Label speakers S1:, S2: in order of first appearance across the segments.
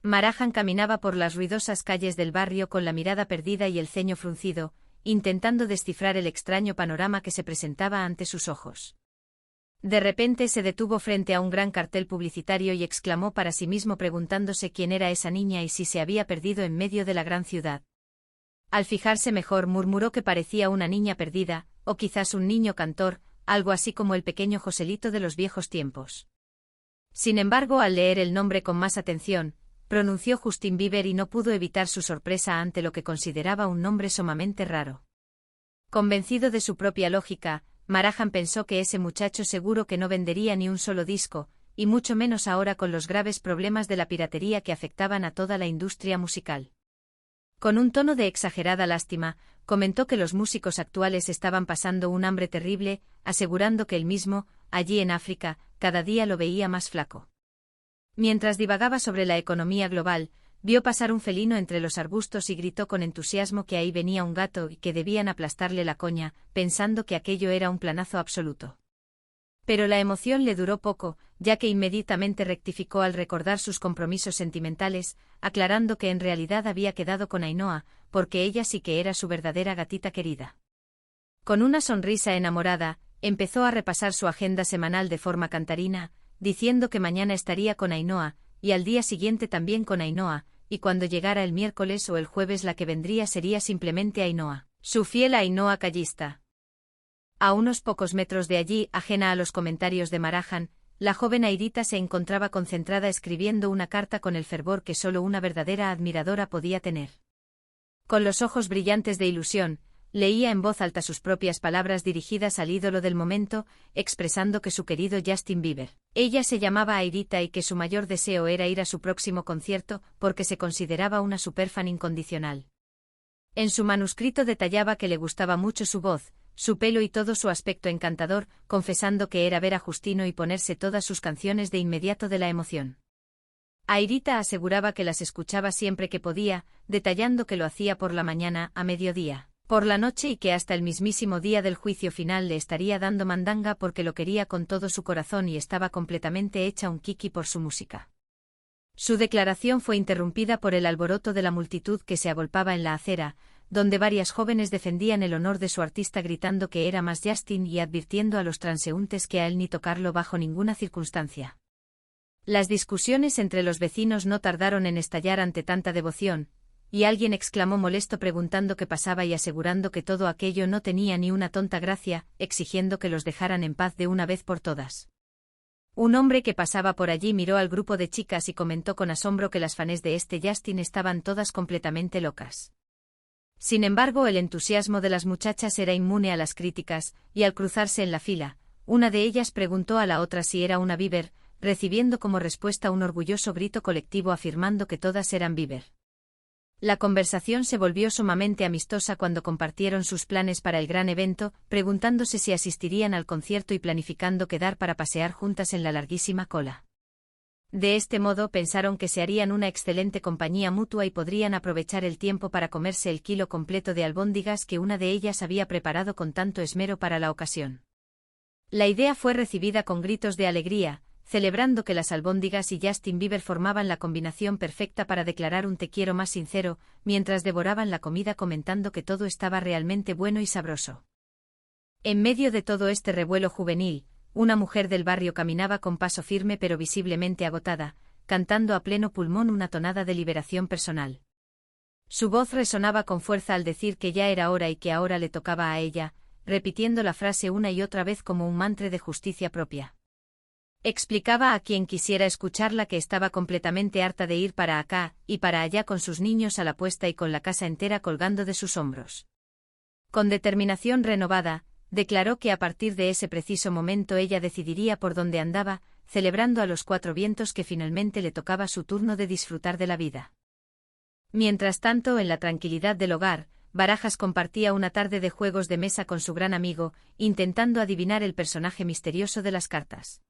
S1: Marahan caminaba por las ruidosas calles del barrio con la mirada perdida y el ceño fruncido, intentando descifrar el extraño panorama que se presentaba ante sus ojos. De repente se detuvo frente a un gran cartel publicitario y exclamó para sí mismo preguntándose quién era esa niña y si se había perdido en medio de la gran ciudad. Al fijarse mejor murmuró que parecía una niña perdida, o quizás un niño cantor, algo así como el pequeño Joselito de los viejos tiempos. Sin embargo, al leer el nombre con más atención, pronunció Justin Bieber y no pudo evitar su sorpresa ante lo que consideraba un nombre sumamente raro. Convencido de su propia lógica, Marahan pensó que ese muchacho seguro que no vendería ni un solo disco, y mucho menos ahora con los graves problemas de la piratería que afectaban a toda la industria musical. Con un tono de exagerada lástima, comentó que los músicos actuales estaban pasando un hambre terrible, asegurando que él mismo, allí en África, cada día lo veía más flaco. Mientras divagaba sobre la economía global, vio pasar un felino entre los arbustos y gritó con entusiasmo que ahí venía un gato y que debían aplastarle la coña, pensando que aquello era un planazo absoluto. Pero la emoción le duró poco, ya que inmediatamente rectificó al recordar sus compromisos sentimentales, aclarando que en realidad había quedado con Ainhoa, porque ella sí que era su verdadera gatita querida. Con una sonrisa enamorada, empezó a repasar su agenda semanal de forma cantarina, diciendo que mañana estaría con Ainhoa, y al día siguiente también con Ainhoa, y cuando llegara el miércoles o el jueves la que vendría sería simplemente Ainhoa, su fiel Ainhoa callista. A unos pocos metros de allí, ajena a los comentarios de Marahan, la joven Airita se encontraba concentrada escribiendo una carta con el fervor que solo una verdadera admiradora podía tener. Con los ojos brillantes de ilusión, leía en voz alta sus propias palabras dirigidas al ídolo del momento, expresando que su querido Justin Bieber. Ella se llamaba Airita y que su mayor deseo era ir a su próximo concierto porque se consideraba una superfan incondicional. En su manuscrito detallaba que le gustaba mucho su voz, su pelo y todo su aspecto encantador, confesando que era ver a Justino y ponerse todas sus canciones de inmediato de la emoción. Airita aseguraba que las escuchaba siempre que podía, detallando que lo hacía por la mañana, a mediodía, por la noche y que hasta el mismísimo día del juicio final le estaría dando mandanga porque lo quería con todo su corazón y estaba completamente hecha un kiki por su música. Su declaración fue interrumpida por el alboroto de la multitud que se agolpaba en la acera, donde varias jóvenes defendían el honor de su artista gritando que era más Justin y advirtiendo a los transeúntes que a él ni tocarlo bajo ninguna circunstancia. Las discusiones entre los vecinos no tardaron en estallar ante tanta devoción, y alguien exclamó molesto preguntando qué pasaba y asegurando que todo aquello no tenía ni una tonta gracia, exigiendo que los dejaran en paz de una vez por todas. Un hombre que pasaba por allí miró al grupo de chicas y comentó con asombro que las fans de este Justin estaban todas completamente locas. Sin embargo, el entusiasmo de las muchachas era inmune a las críticas, y al cruzarse en la fila, una de ellas preguntó a la otra si era una Bieber, recibiendo como respuesta un orgulloso grito colectivo afirmando que todas eran Bieber. La conversación se volvió sumamente amistosa cuando compartieron sus planes para el gran evento, preguntándose si asistirían al concierto y planificando quedar para pasear juntas en la larguísima cola. De este modo pensaron que se harían una excelente compañía mutua y podrían aprovechar el tiempo para comerse el kilo completo de albóndigas que una de ellas había preparado con tanto esmero para la ocasión. La idea fue recibida con gritos de alegría, celebrando que las albóndigas y Justin Bieber formaban la combinación perfecta para declarar un te quiero más sincero, mientras devoraban la comida comentando que todo estaba realmente bueno y sabroso. En medio de todo este revuelo juvenil, una mujer del barrio caminaba con paso firme pero visiblemente agotada, cantando a pleno pulmón una tonada de liberación personal. Su voz resonaba con fuerza al decir que ya era hora y que ahora le tocaba a ella, repitiendo la frase una y otra vez como un mantra de justicia propia. Explicaba a quien quisiera escucharla que estaba completamente harta de ir para acá y para allá con sus niños a la puesta y con la casa entera colgando de sus hombros. Con determinación renovada, declaró que a partir de ese preciso momento ella decidiría por dónde andaba, celebrando a los cuatro vientos que finalmente le tocaba su turno de disfrutar de la vida. Mientras tanto, en la tranquilidad del hogar, Barajas compartía una tarde de juegos de mesa con su gran amigo, intentando adivinar el personaje misterioso de las cartas.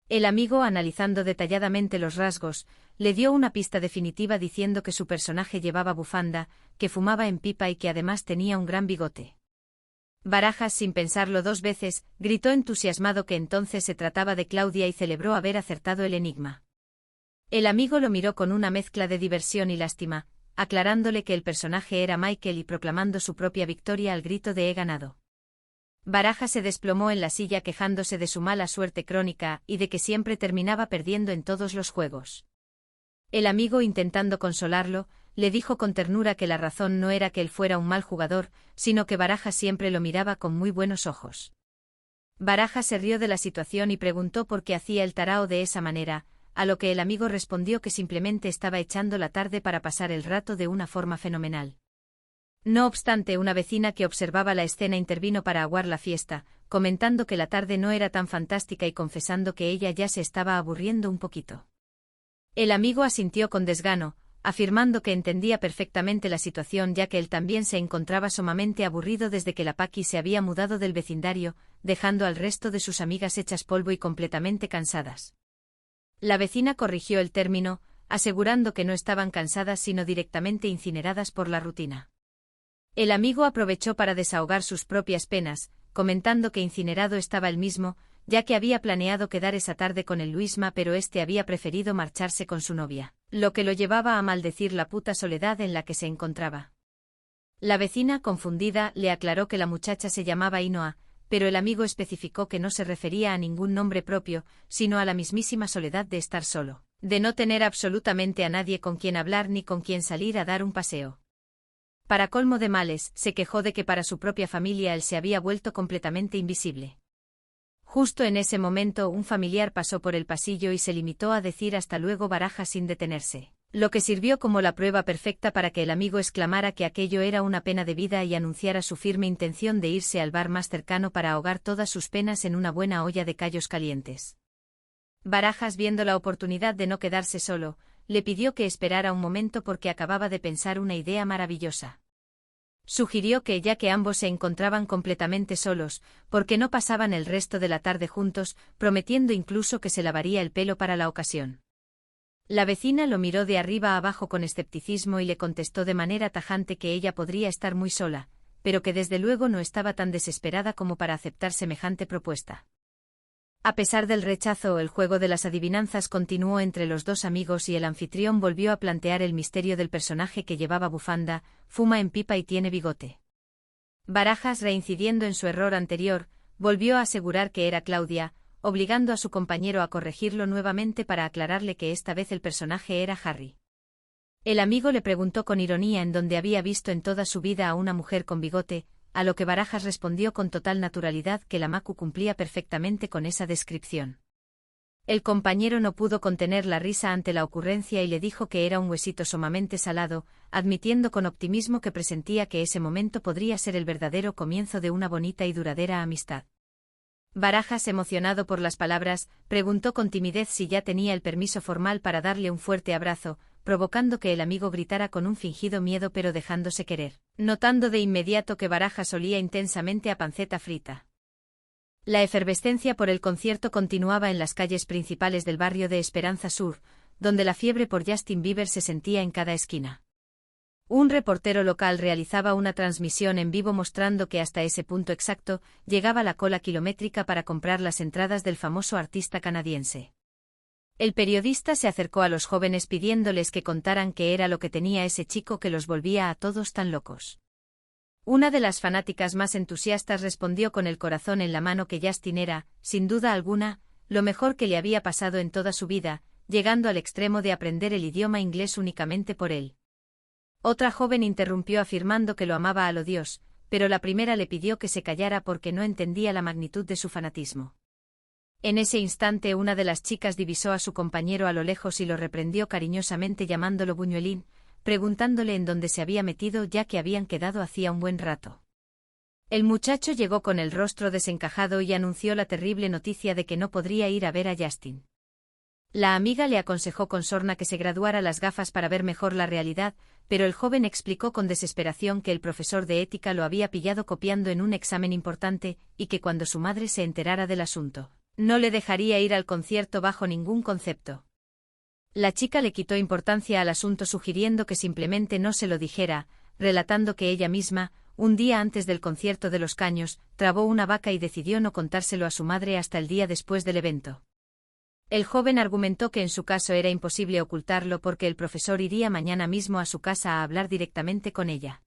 S1: El amigo, analizando detalladamente los rasgos, le dio una pista definitiva diciendo que su personaje llevaba bufanda, que fumaba en pipa y que además tenía un gran bigote. Barajas, sin pensarlo dos veces, gritó entusiasmado que entonces se trataba de Claudia y celebró haber acertado el enigma. El amigo lo miró con una mezcla de diversión y lástima, aclarándole que el personaje era Michael y proclamando su propia victoria al grito de «he ganado». Barajas se desplomó en la silla quejándose de su mala suerte crónica y de que siempre terminaba perdiendo en todos los juegos. El amigo, intentando consolarlo, le dijo con ternura que la razón no era que él fuera un mal jugador, sino que Barajas siempre lo miraba con muy buenos ojos. Barajas se rió de la situación y preguntó por qué hacía el tarao de esa manera, a lo que el amigo respondió que simplemente estaba echando la tarde para pasar el rato de una forma fenomenal. No obstante, una vecina que observaba la escena intervino para aguar la fiesta, comentando que la tarde no era tan fantástica y confesando que ella ya se estaba aburriendo un poquito. El amigo asintió con desgano, afirmando que entendía perfectamente la situación ya que él también se encontraba sumamente aburrido desde que la Paqui se había mudado del vecindario, dejando al resto de sus amigas hechas polvo y completamente cansadas. La vecina corrigió el término, asegurando que no estaban cansadas sino directamente incineradas por la rutina. El amigo aprovechó para desahogar sus propias penas, comentando que incinerado estaba él mismo, ya que había planeado quedar esa tarde con el Luisma pero este había preferido marcharse con su novia, lo que lo llevaba a maldecir la puta soledad en la que se encontraba. La vecina, confundida, le aclaró que la muchacha se llamaba Inoa, pero el amigo especificó que no se refería a ningún nombre propio, sino a la mismísima soledad de estar solo, de no tener absolutamente a nadie con quien hablar ni con quien salir a dar un paseo. Para colmo de males, se quejó de que para su propia familia él se había vuelto completamente invisible. Justo en ese momento un familiar pasó por el pasillo y se limitó a decir hasta luego Barajas sin detenerse, lo que sirvió como la prueba perfecta para que el amigo exclamara que aquello era una pena de vida y anunciara su firme intención de irse al bar más cercano para ahogar todas sus penas en una buena olla de callos calientes. Barajas, viendo la oportunidad de no quedarse solo, le pidió que esperara un momento porque acababa de pensar una idea maravillosa. Sugirió que ya que ambos se encontraban completamente solos, porque no pasaban el resto de la tarde juntos, prometiendo incluso que se lavaría el pelo para la ocasión. La vecina lo miró de arriba a abajo con escepticismo y le contestó de manera tajante que ella podría estar muy sola, pero que desde luego no estaba tan desesperada como para aceptar semejante propuesta. A pesar del rechazo, el juego de las adivinanzas continuó entre los dos amigos y el anfitrión volvió a plantear el misterio del personaje que llevaba bufanda, fuma en pipa y tiene bigote. Barajas, reincidiendo en su error anterior, volvió a asegurar que era Claudia, obligando a su compañero a corregirlo nuevamente para aclararle que esta vez el personaje era Harry. El amigo le preguntó con ironía en dónde había visto en toda su vida a una mujer con bigote, a lo que Barajas respondió con total naturalidad que la Macu cumplía perfectamente con esa descripción. El compañero no pudo contener la risa ante la ocurrencia y le dijo que era un huesito sumamente salado, admitiendo con optimismo que presentía que ese momento podría ser el verdadero comienzo de una bonita y duradera amistad. Barajas, emocionado por las palabras, preguntó con timidez si ya tenía el permiso formal para darle un fuerte abrazo, provocando que el amigo gritara con un fingido miedo pero dejándose querer, notando de inmediato que Barajas olía intensamente a panceta frita. La efervescencia por el concierto continuaba en las calles principales del barrio de Esperanza Sur, donde la fiebre por Justin Bieber se sentía en cada esquina. Un reportero local realizaba una transmisión en vivo mostrando que hasta ese punto exacto llegaba la cola kilométrica para comprar las entradas del famoso artista canadiense. El periodista se acercó a los jóvenes pidiéndoles que contaran qué era lo que tenía ese chico que los volvía a todos tan locos. Una de las fanáticas más entusiastas respondió con el corazón en la mano que Justin era, sin duda alguna, lo mejor que le había pasado en toda su vida, llegando al extremo de aprender el idioma inglés únicamente por él. Otra joven interrumpió afirmando que lo amaba a lo Dios, pero la primera le pidió que se callara porque no entendía la magnitud de su fanatismo. En ese instante una de las chicas divisó a su compañero a lo lejos y lo reprendió cariñosamente llamándolo buñuelín, preguntándole en dónde se había metido ya que habían quedado hacía un buen rato. El muchacho llegó con el rostro desencajado y anunció la terrible noticia de que no podría ir a ver a Justin. La amiga le aconsejó con sorna que se graduara las gafas para ver mejor la realidad, pero el joven explicó con desesperación que el profesor de ética lo había pillado copiando en un examen importante, y que cuando su madre se enterara del asunto, no le dejaría ir al concierto bajo ningún concepto. La chica le quitó importancia al asunto sugiriendo que simplemente no se lo dijera, relatando que ella misma, un día antes del concierto de Los Caños, trabó una vaca y decidió no contárselo a su madre hasta el día después del evento. El joven argumentó que en su caso era imposible ocultarlo porque el profesor iría mañana mismo a su casa a hablar directamente con ella.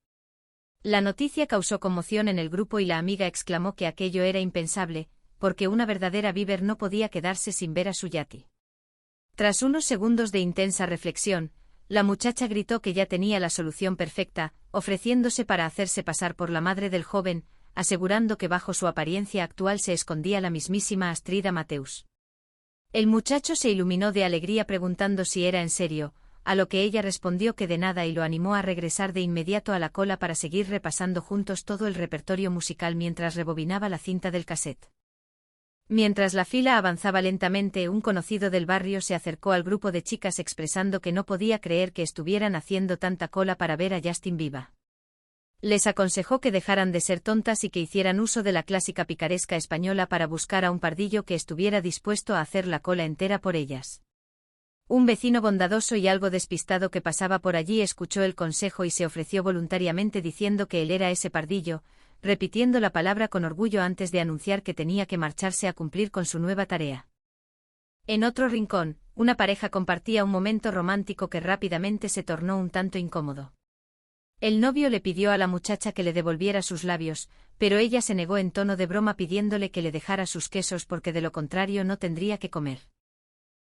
S1: La noticia causó conmoción en el grupo y la amiga exclamó que aquello era impensable, porque una verdadera Bieber no podía quedarse sin ver a su yati. Tras unos segundos de intensa reflexión, la muchacha gritó que ya tenía la solución perfecta, ofreciéndose para hacerse pasar por la madre del joven, asegurando que bajo su apariencia actual se escondía la mismísima Astrida Mateus. El muchacho se iluminó de alegría preguntando si era en serio, a lo que ella respondió que de nada y lo animó a regresar de inmediato a la cola para seguir repasando juntos todo el repertorio musical mientras rebobinaba la cinta del cassette. Mientras la fila avanzaba lentamente, un conocido del barrio se acercó al grupo de chicas expresando que no podía creer que estuvieran haciendo tanta cola para ver a Justin Bieber. Les aconsejó que dejaran de ser tontas y que hicieran uso de la clásica picaresca española para buscar a un pardillo que estuviera dispuesto a hacer la cola entera por ellas. Un vecino bondadoso y algo despistado que pasaba por allí escuchó el consejo y se ofreció voluntariamente diciendo que él era ese pardillo, repitiendo la palabra con orgullo antes de anunciar que tenía que marcharse a cumplir con su nueva tarea. En otro rincón, una pareja compartía un momento romántico que rápidamente se tornó un tanto incómodo. El novio le pidió a la muchacha que le devolviera sus labios, pero ella se negó en tono de broma pidiéndole que le dejara sus quesos porque de lo contrario no tendría que comer.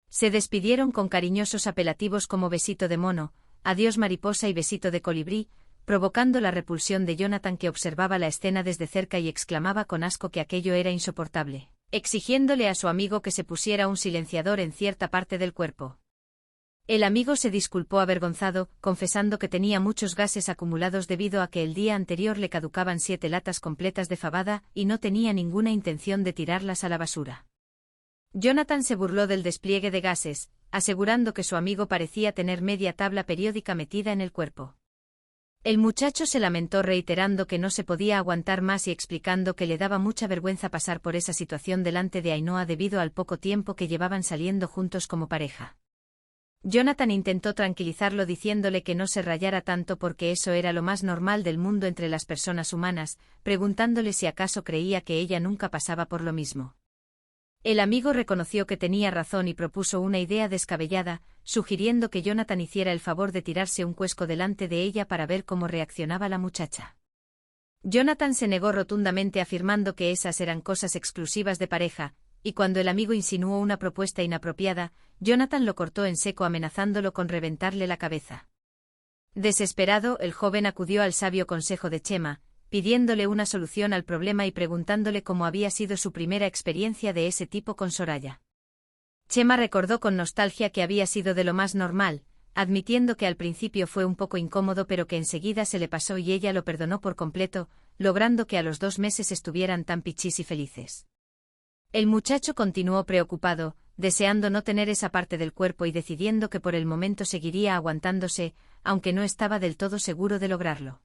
S1: Se despidieron con cariñosos apelativos como besito de mono, adiós mariposa y besito de colibrí, provocando la repulsión de Jonathan que observaba la escena desde cerca y exclamaba con asco que aquello era insoportable, exigiéndole a su amigo que se pusiera un silenciador en cierta parte del cuerpo. El amigo se disculpó avergonzado, confesando que tenía muchos gases acumulados debido a que el día anterior le caducaban 7 latas completas de fabada y no tenía ninguna intención de tirarlas a la basura. Jonathan se burló del despliegue de gases, asegurando que su amigo parecía tener media tabla periódica metida en el cuerpo. El muchacho se lamentó reiterando que no se podía aguantar más y explicando que le daba mucha vergüenza pasar por esa situación delante de Ainhoa debido al poco tiempo que llevaban saliendo juntos como pareja. Jonathan intentó tranquilizarlo diciéndole que no se rayara tanto porque eso era lo más normal del mundo entre las personas humanas, preguntándole si acaso creía que ella nunca pasaba por lo mismo. El amigo reconoció que tenía razón y propuso una idea descabellada, sugiriendo que Jonathan hiciera el favor de tirarse un cuesco delante de ella para ver cómo reaccionaba la muchacha. Jonathan se negó rotundamente afirmando que esas eran cosas exclusivas de pareja, y cuando el amigo insinuó una propuesta inapropiada, Jonathan lo cortó en seco amenazándolo con reventarle la cabeza. Desesperado, el joven acudió al sabio consejo de Chema, pidiéndole una solución al problema y preguntándole cómo había sido su primera experiencia de ese tipo con Soraya. Chema recordó con nostalgia que había sido de lo más normal, admitiendo que al principio fue un poco incómodo pero que enseguida se le pasó y ella lo perdonó por completo, logrando que a los 2 meses estuvieran tan pichis y felices. El muchacho continuó preocupado, deseando no tener esa parte del cuerpo y decidiendo que por el momento seguiría aguantándose, aunque no estaba del todo seguro de lograrlo.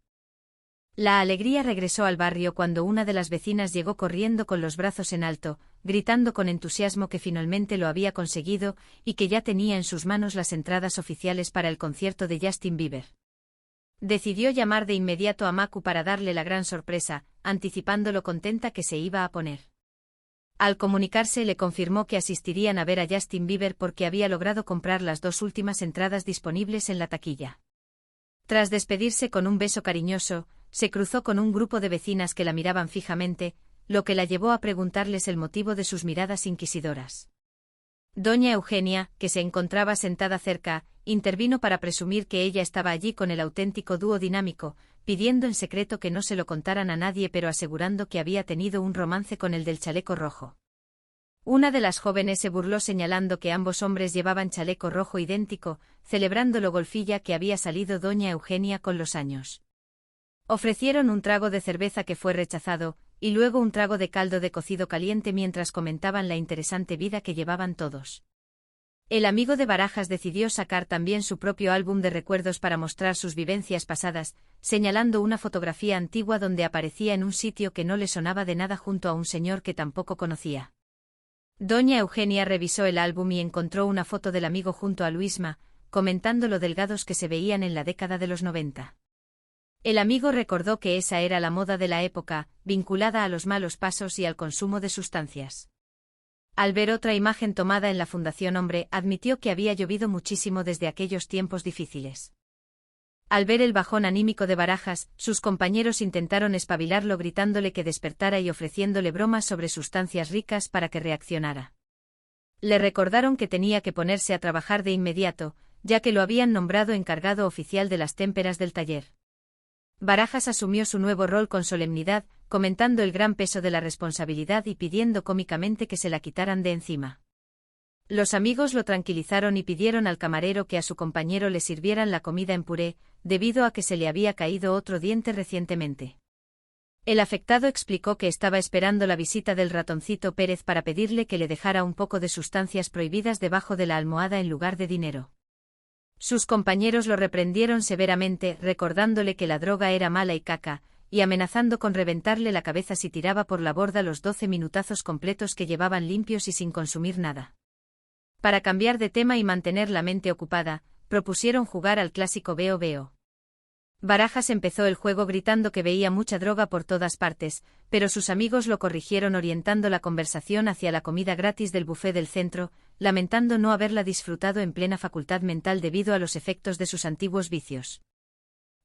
S1: La alegría regresó al barrio cuando una de las vecinas llegó corriendo con los brazos en alto, gritando con entusiasmo que finalmente lo había conseguido y que ya tenía en sus manos las entradas oficiales para el concierto de Justin Bieber. Decidió llamar de inmediato a Maku para darle la gran sorpresa, anticipando lo contenta que se iba a poner. Al comunicarse le confirmó que asistirían a ver a Justin Bieber porque había logrado comprar las 2 últimas entradas disponibles en la taquilla. Tras despedirse con un beso cariñoso, se cruzó con un grupo de vecinas que la miraban fijamente, lo que la llevó a preguntarles el motivo de sus miradas inquisidoras. Doña Eugenia, que se encontraba sentada cerca, intervino para presumir que ella estaba allí con el auténtico dúo dinámico, pidiendo en secreto que no se lo contaran a nadie pero asegurando que había tenido un romance con el del chaleco rojo. Una de las jóvenes se burló señalando que ambos hombres llevaban chaleco rojo idéntico, celebrando lo golfilla que había salido doña Eugenia con los años. Ofrecieron un trago de cerveza que fue rechazado, y luego un trago de caldo de cocido caliente mientras comentaban la interesante vida que llevaban todos. El amigo de Barajas decidió sacar también su propio álbum de recuerdos para mostrar sus vivencias pasadas, señalando una fotografía antigua donde aparecía en un sitio que no le sonaba de nada junto a un señor que tampoco conocía. Doña Eugenia revisó el álbum y encontró una foto del amigo junto a Luisma, comentando lo delgados que se veían en la década de los 90. El amigo recordó que esa era la moda de la época, vinculada a los malos pasos y al consumo de sustancias. Al ver otra imagen tomada en la Fundación Hombre, admitió que había llovido muchísimo desde aquellos tiempos difíciles. Al ver el bajón anímico de Barajas, sus compañeros intentaron espabilarlo gritándole que despertara y ofreciéndole bromas sobre sustancias ricas para que reaccionara. Le recordaron que tenía que ponerse a trabajar de inmediato, ya que lo habían nombrado encargado oficial de las témperas del taller. Barajas asumió su nuevo rol con solemnidad, comentando el gran peso de la responsabilidad y pidiendo cómicamente que se la quitaran de encima. Los amigos lo tranquilizaron y pidieron al camarero que a su compañero le sirvieran la comida en puré, debido a que se le había caído otro diente recientemente. El afectado explicó que estaba esperando la visita del ratoncito Pérez para pedirle que le dejara un poco de sustancias prohibidas debajo de la almohada en lugar de dinero. Sus compañeros lo reprendieron severamente, recordándole que la droga era mala y caca, y amenazando con reventarle la cabeza si tiraba por la borda los 12 minutazos completos que llevaban limpios y sin consumir nada. Para cambiar de tema y mantener la mente ocupada, propusieron jugar al clásico Veo Veo. Barajas empezó el juego gritando que veía mucha droga por todas partes, pero sus amigos lo corrigieron orientando la conversación hacia la comida gratis del buffet del centro, lamentando no haberla disfrutado en plena facultad mental debido a los efectos de sus antiguos vicios.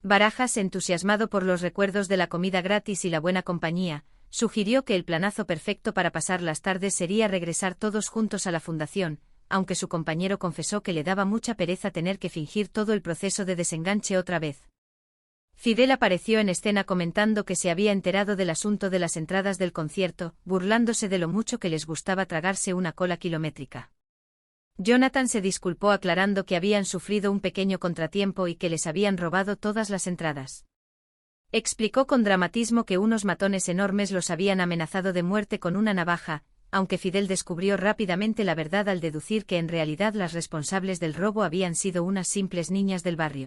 S1: Barajas, entusiasmado por los recuerdos de la comida gratis y la buena compañía, sugirió que el planazo perfecto para pasar las tardes sería regresar todos juntos a la fundación, aunque su compañero confesó que le daba mucha pereza tener que fingir todo el proceso de desenganche otra vez. Fidel apareció en escena comentando que se había enterado del asunto de las entradas del concierto, burlándose de lo mucho que les gustaba tragarse una cola kilométrica. Jonathan se disculpó aclarando que habían sufrido un pequeño contratiempo y que les habían robado todas las entradas. Explicó con dramatismo que unos matones enormes los habían amenazado de muerte con una navaja, aunque Fidel descubrió rápidamente la verdad al deducir que en realidad las responsables del robo habían sido unas simples niñas del barrio.